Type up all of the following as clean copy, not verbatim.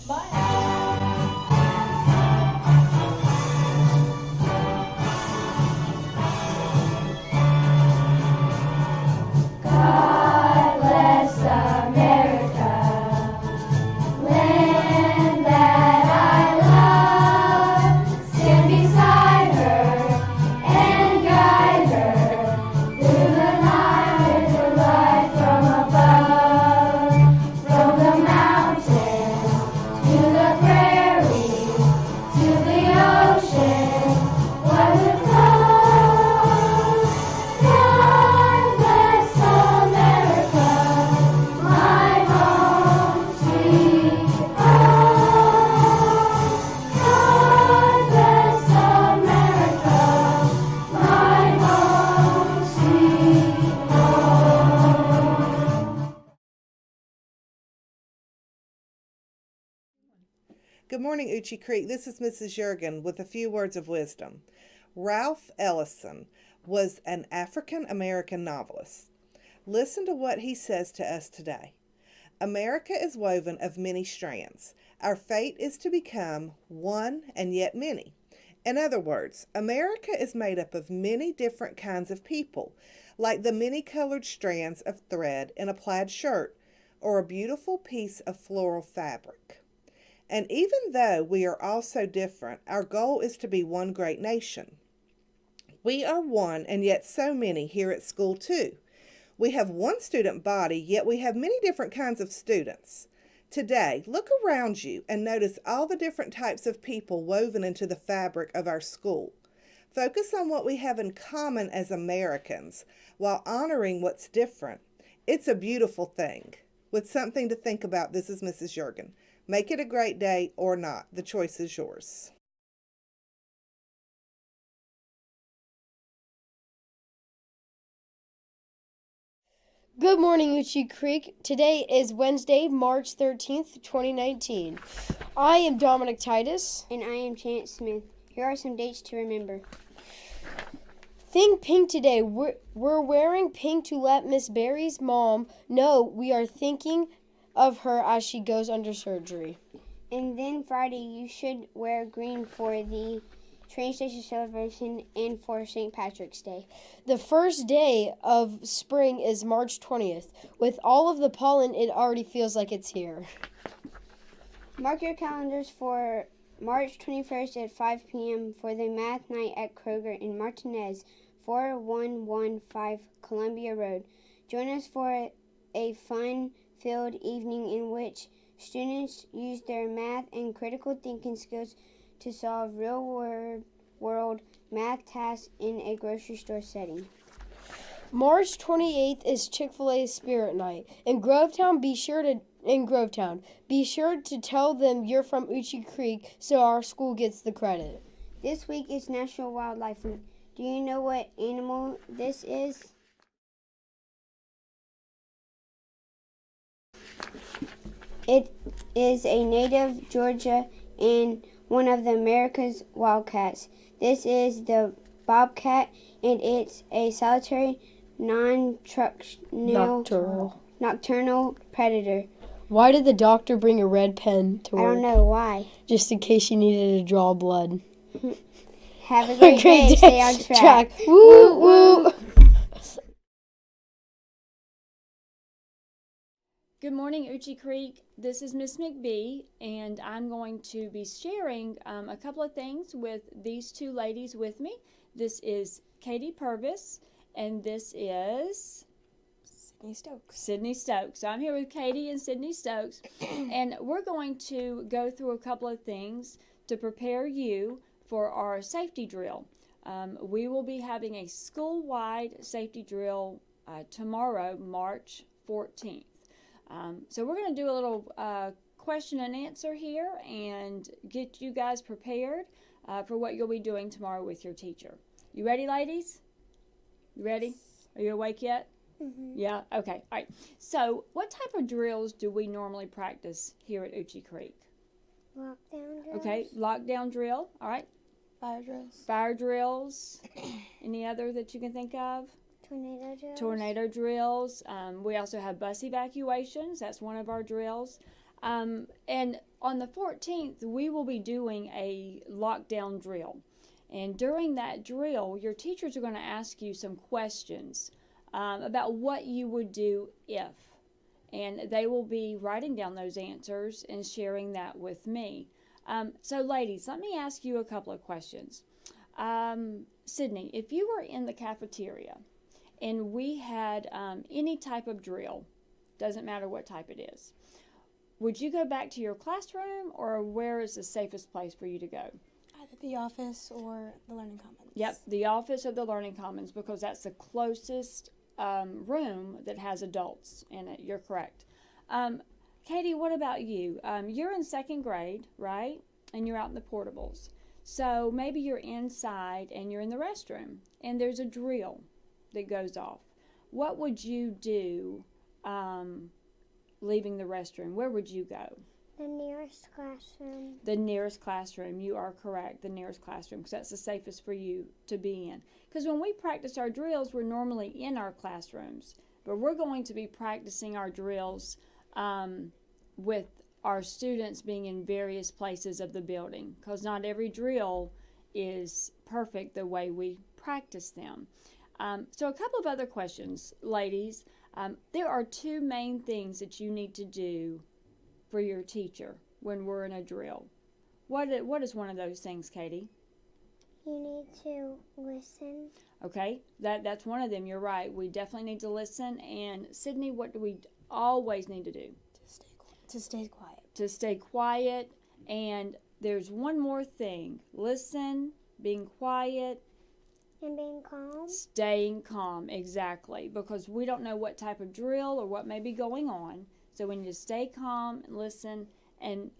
Bye. God bless America, land that I love. Stand beside her and guide her through the night with the light from above. From the mountains to the prairies to the ocean, what with love. God bless America, my home sweet home. God bless America, my home sweet home. Good morning, Euchee Creek. This is Mrs. Jurgen with a few words of wisdom. Ralph Ellison was an African American novelist. Listen to what he says to us today. America is woven of many strands. Our fate is to become one and yet many. In other words, America is made up of many different kinds of people, like the many colored strands of thread in a plaid shirt or a beautiful piece of floral fabric. And even though we are all so different, our goal is to be one great nation. We are one and yet so many here at school too. We have one student body, yet we have many different kinds of students. Today, look around you and notice all the different types of people woven into the fabric of our school. Focus on what we have in common as Americans while honoring what's different. It's a beautiful thing. With something to think about, this is Mrs. Jurgen. Make it a great day or not. The choice is yours. Good morning, Euchee Creek. Today is Wednesday, March 13th, 2019. I am Dominic Titus. And I am Chance Smith. Here are some dates to remember. Think pink today. We're wearing pink to let Miss Barry's mom know we are thinking of her as she goes under surgery. And then Friday, you should wear green for the train station celebration and for St. Patrick's Day. The first day of spring is March 20th. With all of the pollen, it already feels like it's here. Mark your calendars for March 21st at 5 p.m. for the math night at Kroger in Martinez, 4115 Columbia Road. Join us for a fun-filled evening in which students use their math and critical thinking skills to solve real-world math tasks in a grocery store setting. March 28th is Chick-fil-A Spirit Night. In Grovetown, be sure to tell them you're from Euchee Creek so our school gets the credit. This week is National Wildlife Week. Do you know what animal this is? It is a native Georgia and one of the America's wildcats. This is the bobcat, and it's a solitary, nocturnal predator. Why did the doctor bring a red pen to work? I don't know why. Just in case you needed to draw blood. Have a great day. Stay on track. Woo, woo. Good morning, Euchee Creek. This is Miss McBee, and I'm going to be sharing a couple of things with these two ladies with me. This is Katie Purvis, and this is Sydney Stokes. So I'm here with Katie and Sydney Stokes, and we're going to go through a couple of things to prepare you for our safety drill. We will be having a school-wide safety drill tomorrow, March 14th. So we're going to do a little question and answer here and get you guys prepared for what you'll be doing tomorrow with your teacher. You ready, ladies? You ready? Are you awake yet? Mm-hmm. Yeah? Okay. All right. So what type of drills do we normally practice here at Euchee Creek? Lockdown drills. Okay. Lockdown drill. All right. Fire drills. Fire drills. Any other that you can think of? Tornado drills. Tornado drills. We also have bus evacuations. That's one of our drills. And on the 14th, we will be doing a lockdown drill. And during that drill, your teachers are going to ask you some questions about what you would do if. And they will be writing down those answers and sharing that with me. So, ladies, let me ask you a couple of questions. Sydney, if you were in the cafeteria and we had any type of drill, doesn't matter what type it is, would you go back to your classroom, or where is the safest place for you to go? Either the office or the Learning Commons. Yep, the office or the Learning Commons, because that's the closest room that has adults in it. You're correct. Katie, what about you? You're in second grade, right? And you're out in the portables. So maybe you're inside and you're in the restroom and there's a drill that goes off. What would you do leaving the restroom? Where would you go? The nearest classroom. The nearest classroom. You are correct. The nearest classroom, because that's the safest for you to be in. Because when we practice our drills, we're normally in our classrooms. But we're going to be practicing our drills with our students being in various places of the building, because not every drill is perfect the way we practice them. So a couple of other questions, ladies. There are two main things that you need to do for your teacher when we're in a drill. What is one of those things, Katie? You need to listen. Okay, that's one of them. You're right. We definitely need to listen. And Sydney, what do we always need to do? To stay quiet. To stay quiet. And there's one more thing. Listen, being quiet. And being calm. Staying calm, exactly. Because we don't know what type of drill or what may be going on. So we need to stay calm and listen and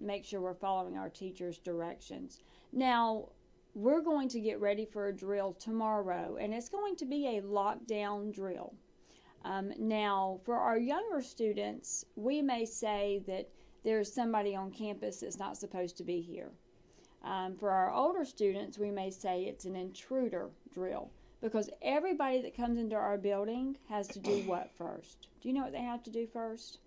make sure we're following our teacher's directions. Now, we're going to get ready for a drill tomorrow, and it's going to be a lockdown drill. Now, for our younger students, we may say that there's somebody on campus that's not supposed to be here. For our older students, we may say it's an intruder drill, because everybody that comes into our building has to do what first? Do you know what they have to do first?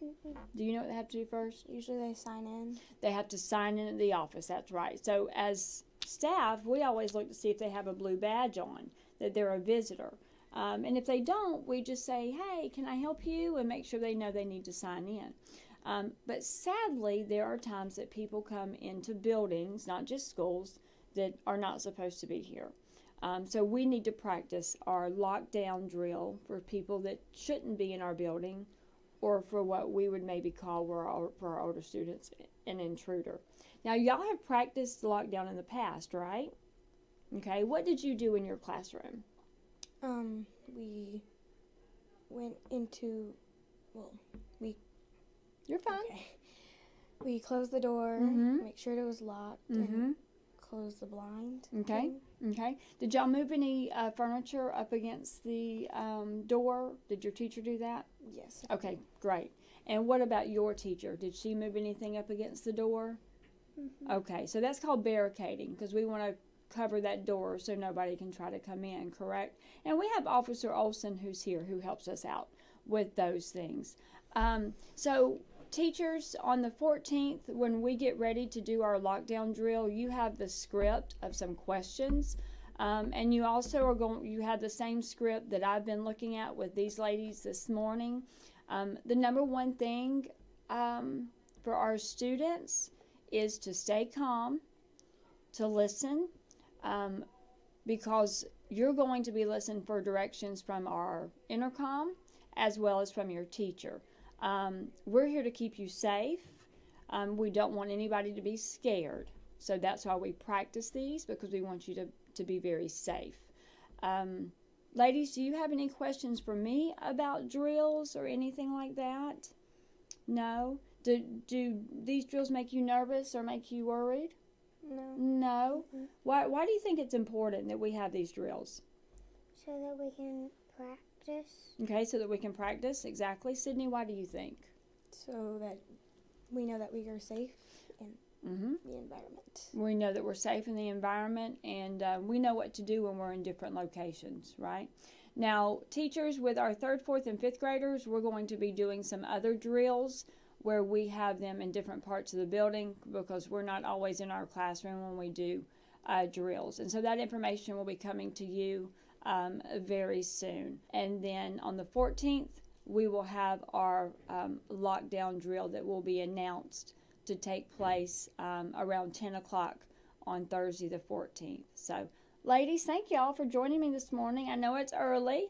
Do you know what they have to do first? Usually they sign in. They have to sign in at the office, that's right. So as staff, we always look to see if they have a blue badge on, that they're a visitor. And if they don't, we just say, hey, can I help you? And make sure they know they need to sign in. But sadly, there are times that people come into buildings, not just schools, that are not supposed to be here. So we need to practice our lockdown drill for people that shouldn't be in our building, or for what we would maybe call for our older students an intruder. Now, y'all have practiced lockdown in the past, right? Okay, what did you do in your classroom? We went into, You're fine. okay. We closed the door, Mhm. make sure it was locked, Mm-hmm. and close the blind. Okay. Okay. Did y'all move any furniture up against the door? Did your teacher do that? Yes. Okay, great. And what about your teacher? Did she move anything up against the door? Mm-hmm. Okay, so that's called barricading, because we want to cover that door so nobody can try to come in, correct? And we have Officer Olson who's here, who helps us out with those things. So teachers, on the 14th, when we get ready to do our lockdown drill, you have the script of some questions. And you also you have the same script that I've been looking at with these ladies this morning. The number one thing for our students is to stay calm, to listen, because you're going to be listening for directions from our intercom as well as from your teacher. We're here to keep you safe. We don't want anybody to be scared. So that's why we practice these, because we want you to be very safe. Ladies, do you have any questions for me about drills or anything like that? No? Do these drills make you nervous or make you worried? No. No? Why do you think it's important that we have these drills? So that we can practice. Okay, so that we can practice. Exactly. Sydney, why do you think? So that we know that we are safe in Mm-hmm. the environment. We know that we're safe in the environment, and we know what to do when we're in different locations, right? Now, teachers, with our 3rd, 4th, and 5th graders, we're going to be doing some other drills where we have them in different parts of the building because we're not always in our classroom when we do drills. And so that information will be coming to you very soon. And then on the 14th, we will have our lockdown drill that will be announced to take place around 10 o'clock on Thursday the 14th. So, ladies, thank y'all for joining me this morning. I know it's early.